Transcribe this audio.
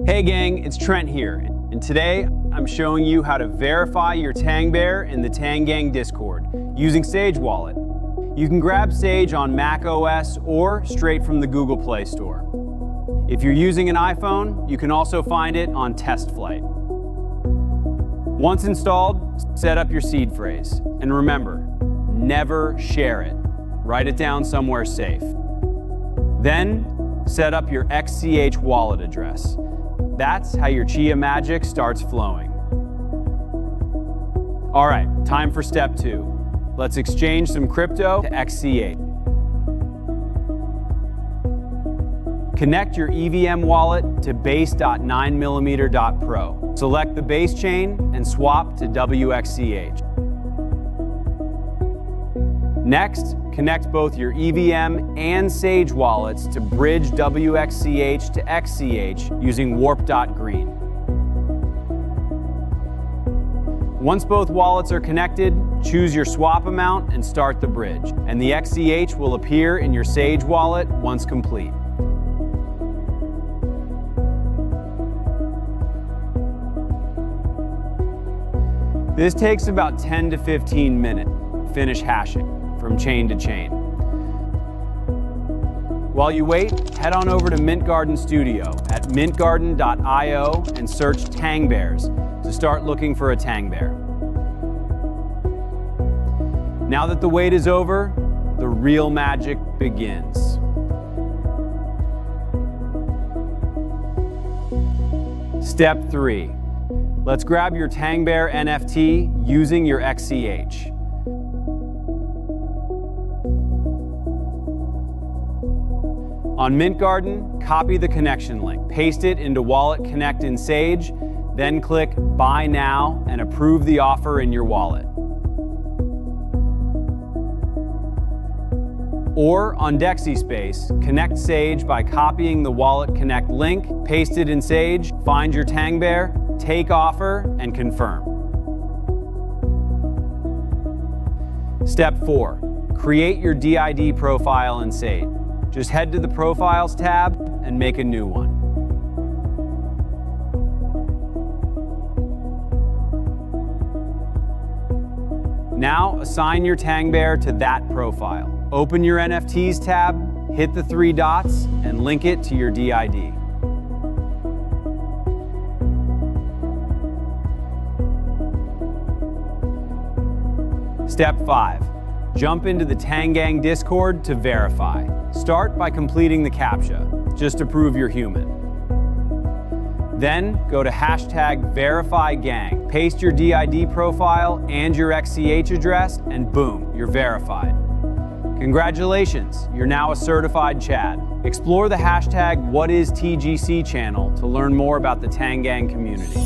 Hey gang, it's Trent here, and today I'm showing you how to verify your TangBear in the TangGang Discord using Sage Wallet. You can grab Sage on Mac OS or straight from the Google Play Store. If you're using an iPhone, you can also find it on Test Flight. Once installed, set up your seed phrase. And remember, never share it. Write it down somewhere safe. Then, set up your XCH wallet address. That's how your Chia magic starts flowing. All right, time for step 2. Let's exchange some crypto to XCH. Connect your EVM wallet to base.9mm.pro. Select the base chain and swap to WXCH. Next, connect both your EVM and Sage wallets to bridge WXCH to XCH using warp.green. Once both wallets are connected, choose your swap amount and start the bridge, and the XCH will appear in your Sage wallet once complete. This takes about 10 to 15 minutes to finish hashing from chain to chain. While you wait, head on over to Mint Garden Studio at mintgarden.io and search TangBears to start looking for a TangBear. Now that the wait is over, the real magic begins. Step 3. Let's grab your TangBear NFT using your XCH. On Mint Garden, copy the connection link, paste it into Wallet Connect in Sage, then click Buy Now and approve the offer in your wallet. Or on DexiSpace, connect Sage by copying the Wallet Connect link, paste it in Sage, find your TangBear, take offer, and confirm. Step 4. Create your DID profile in Sage. Just head to the Profiles tab and make a new one. Now assign your TangBear to that profile. Open your NFTs tab, hit the 3 dots, and link it to your DID. Step 5. Jump into the TangGang Discord to verify. Start by completing the CAPTCHA, just to prove you're human. Then go to #VerifyGang. Paste your DID profile and your XCH address, and boom, you're verified. Congratulations, you're now a certified Chad. Explore the #WhatIsTGC channel to learn more about the TangGang community.